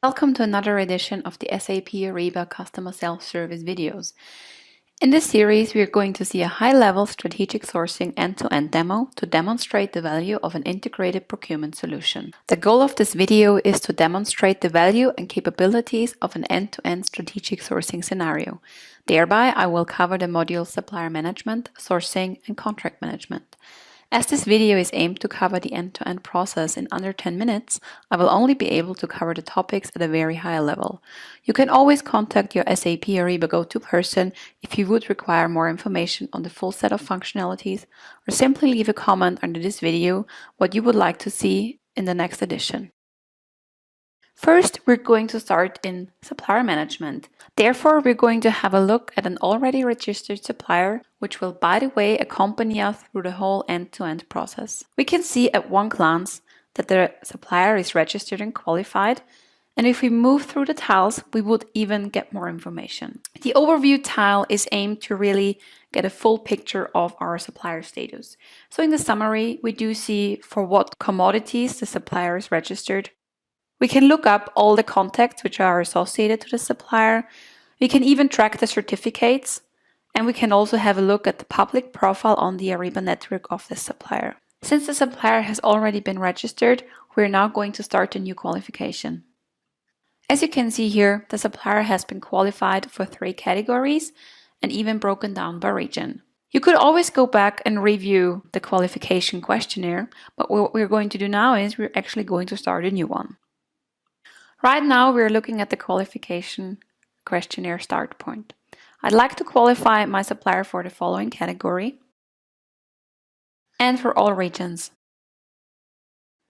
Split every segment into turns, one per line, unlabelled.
Welcome to another edition of the SAP Ariba Customer Self-Service videos. In this series, we are going to see a high-level strategic sourcing end-to-end demo to demonstrate the value of an integrated procurement solution. The goal of this video is to demonstrate the value and capabilities of an end-to-end strategic sourcing scenario. Thereby, I will cover the modules Supplier Management, Sourcing, and Contract Management. As this video is aimed to cover the end-to-end process in under 10 minutes, I will only be able to cover the topics at a very high level. You can always contact your SAP Ariba go-to person if you would require more information on the full set of functionalities, or simply leave a comment under this video what you would like to see in the next edition. First, we're going to start in supplier management. Therefore, we're going to have a look at an already registered supplier, which will, by the way, accompany us through the whole end-to-end process. We can see at one glance that the supplier is registered and qualified, and if we move through the tiles, we would even get more information. The overview tile is aimed to really get a full picture of our supplier status. So in the summary, we do see for what commodities the supplier is registered. We can look up all the contacts which are associated to the supplier. We can even track the certificates, and we can also have a look at the public profile on the Ariba network of the supplier. Since the supplier has already been registered, we're now going to start a new qualification. As you can see here, the supplier has been qualified for 3 categories and even broken down by region. You could always go back and review the qualification questionnaire, but what we're going to do now is we're actually going to start a new one. Right now, we're looking at the qualification questionnaire start point. I'd like to qualify my supplier for the following category and for all regions.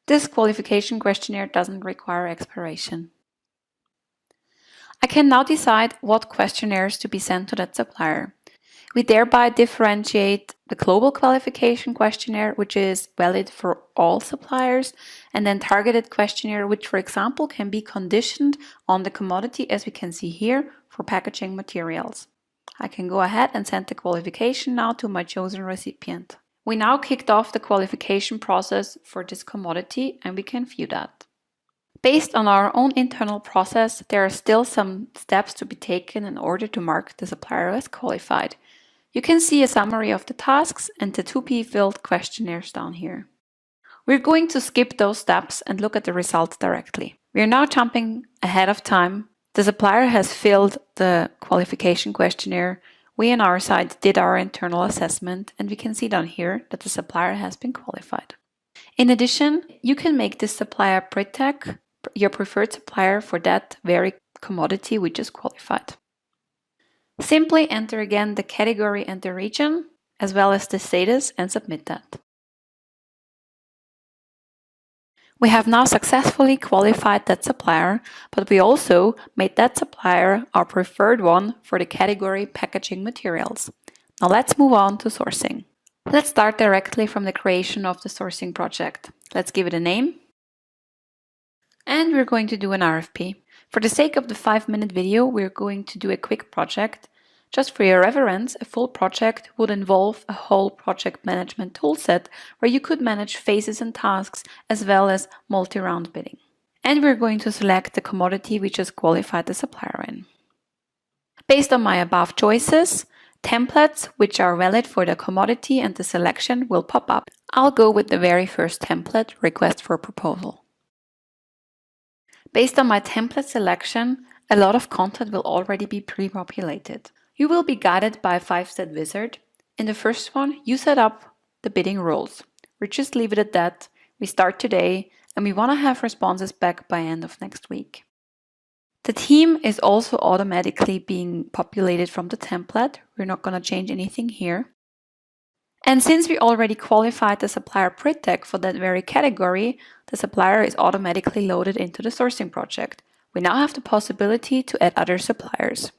This qualification questionnaire doesn't require expiration. I can now decide what questionnaires to be sent to that supplier. We thereby differentiate the global qualification questionnaire, which is valid for all suppliers, and then targeted questionnaire, which, for example, can be conditioned on the commodity, as we can see here, for packaging materials. I can go ahead and send the qualification now to my chosen recipient. We now kicked off the qualification process for this commodity, and we can view that. Based on our own internal process, there are still some steps to be taken in order to mark the supplier as qualified. You can see a summary of the tasks and the to-be-filled questionnaires down here. We're going to skip those steps and look at the results directly. We are now jumping ahead of time. The supplier has filled the qualification questionnaire. We on our side did our internal assessment, and we can see down here that the supplier has been qualified. In addition, you can make this supplier pre-tag your preferred supplier for that very commodity which is qualified. Simply enter again the category and the region, as well as the status, and submit that. We have now successfully qualified that supplier, but we also made that supplier our preferred one for the category packaging materials. Now let's move on to sourcing. Let's start directly from the creation of the sourcing project. Let's give it a name. And we're going to do an RFP. For the sake of the 5-minute video, we're going to do a quick project. Just for your reference, a full project would involve a whole project management toolset where you could manage phases and tasks as well as multi-round bidding. And we're going to select the commodity we just qualified the supplier in. Based on my above choices, templates which are valid for the commodity and the selection will pop up. I'll go with the very first template, request for proposal. Based on my template selection, a lot of content will already be pre-populated. You will be guided by a 5-step wizard. In the first one, you set up the bidding rules. We just leave it at that. We start today, and we want to have responses back by end of next week. The theme is also automatically being populated from the template. We're not going to change anything here. And since we already qualified the supplier pre-tag for that very category, the supplier is automatically loaded into the sourcing project. We now have the possibility to add other suppliers.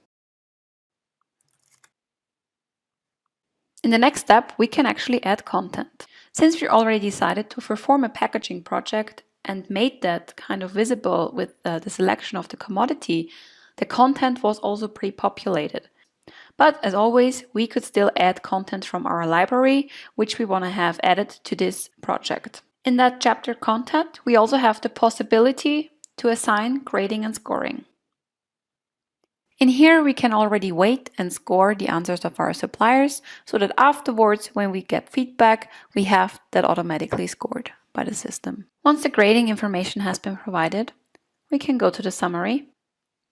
In the next step, we can actually add content. Since we already decided to perform a packaging project and made that kind of visible with the selection of the commodity, the content was also pre-populated. But as always, we could still add content from our library, which we want to have added to this project. In that chapter content, we also have the possibility to assign grading and scoring. In here, we can already weight and score the answers of our suppliers so that afterwards, when we get feedback, we have that automatically scored by the system. Once the grading information has been provided, we can go to the summary,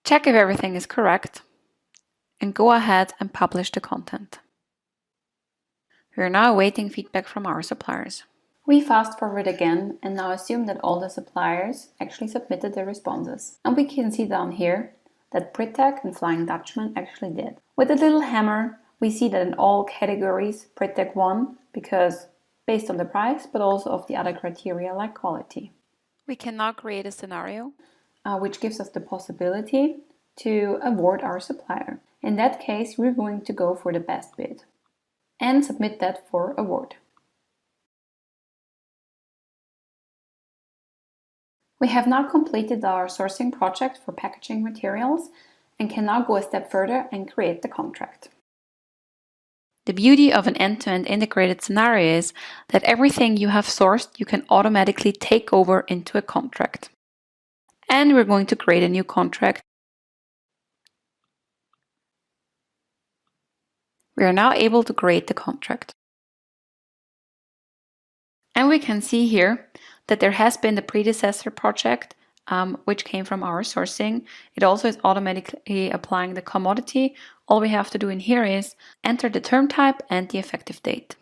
check if everything is correct, and go ahead and publish the content. We are now awaiting feedback from our suppliers. We fast forward again and now assume that all the suppliers actually submitted their responses. And we can see down here that Pritek and Flying Dutchman actually did. With a little hammer, we see that in all categories Pritek won because based on the price, but also of the other criteria like quality. We can now create a scenario which gives us the possibility to award our supplier. In that case, we're going to go for the best bid and submit that for award. We have now completed our sourcing project for packaging materials and can now go a step further and create the contract. The beauty of an end-to-end integrated scenario is that everything you have sourced you can automatically take over into a contract. And we're going to create a new contract. We are now able to create the contract. And we can see here that there has been the predecessor project which came from our sourcing. It also is automatically applying the commodity. All we have to do in here is enter the term type and the effective date.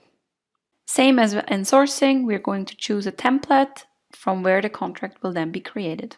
Same as in sourcing, we're going to choose a template from where the contract will then be created.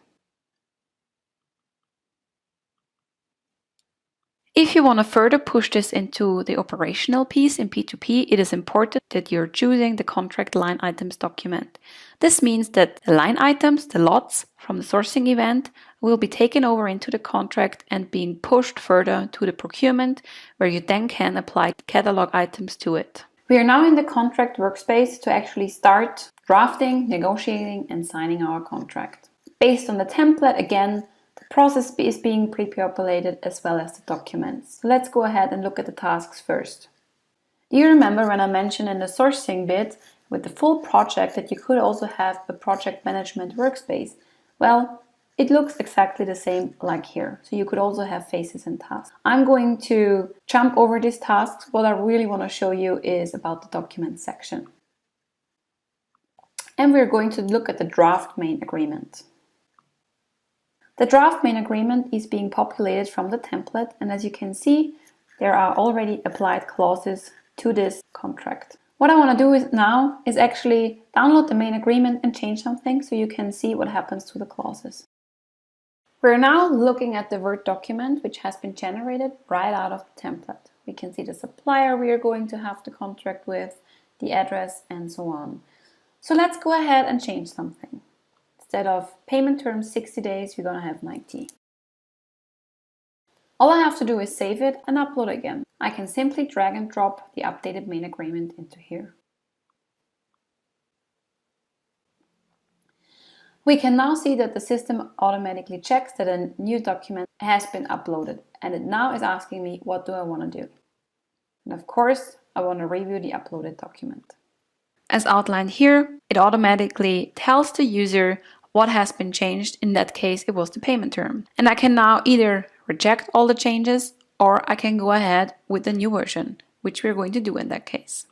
If you want to further push this into the operational piece in P2P, it is important that you're choosing the contract line items document. This means that the line items, the lots from the sourcing event, will be taken over into the contract and being pushed further to the procurement, where you then can apply catalog items to it. We are now in the contract workspace to actually start drafting, negotiating, and signing our contract. Based on the template, again, the process is being pre-populated as well as the documents. So let's go ahead and look at the tasks first. Do you remember when I mentioned in the sourcing bit with the full project that you could also have a project management workspace? Well, it looks exactly the same like here. So you could also have phases and tasks. I'm going to jump over these tasks. What I really want to show you is about the document section. And we're going to look at the draft main agreement. The draft main agreement is being populated from the template, and as you can see, there are already applied clauses to this contract. What I want to do now is actually download the main agreement and change something so you can see what happens to the clauses. We're now looking at the Word document which has been generated right out of the template. We can see the supplier we are going to have the contract with, the address, and so on. So let's go ahead and change something. Instead of payment terms 60 days, we're going to have 90. All I have to do is save it and upload again. I can simply drag and drop the updated main agreement into here. We can now see that the system automatically checks that a new document has been uploaded, and it now is asking me what do I want to do. And of course, I want to review the uploaded document. As outlined here, it automatically tells the user what has been changed. In that case, it was the payment term. And I can now either reject all the changes or I can go ahead with the new version, which we're going to do in that case.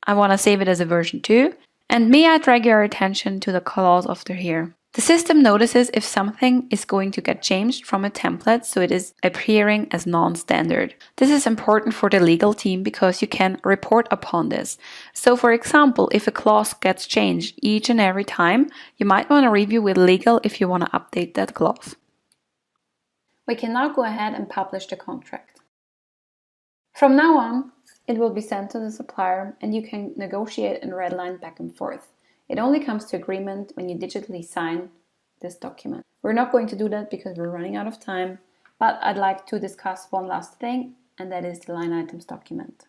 I want to save it as a version 2. And may I drag your attention to the clause after here. The system notices if something is going to get changed from a template, so it is appearing as non-standard. This is important for the legal team because you can report upon this. So for example, if a clause gets changed each and every time, you might want to review with legal if you want to update that clause. We can now go ahead and publish the contract. From now on, it will be sent to the supplier and you can negotiate and redline back and forth. It only comes to agreement when you digitally sign this document. We're not going to do that because we're running out of time, but I'd like to discuss one last thing, and that is the line items document.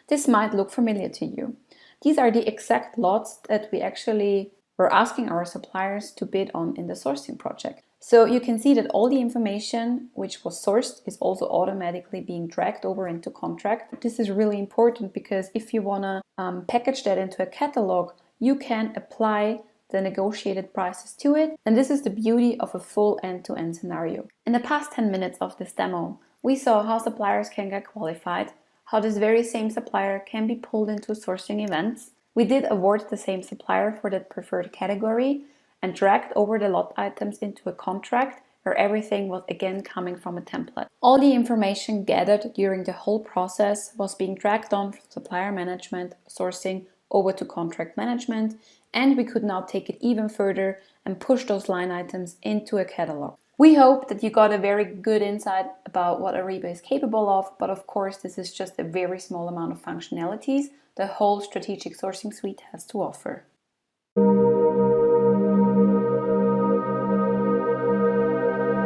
This might look familiar to you. These are the exact lots that we actually were asking our suppliers to bid on in the sourcing project. So you can see that all the information which was sourced is also automatically being dragged over into contract. This is really important because if you want to package that into a catalog, you can apply the negotiated prices to it, and this is the beauty of a full end-to-end scenario. In the past 10 minutes of this demo, we saw how suppliers can get qualified, how this very same supplier can be pulled into sourcing events. We did award the same supplier for that preferred category and dragged over the lot items into a contract where everything was again coming from a template. All the information gathered during the whole process was being dragged on from supplier management, sourcing, over to contract management, and we could now take it even further and push those line items into a catalog. We hope that you got a very good insight about what Ariba is capable of, but of course this is just a very small amount of functionalities the whole strategic sourcing suite has to offer.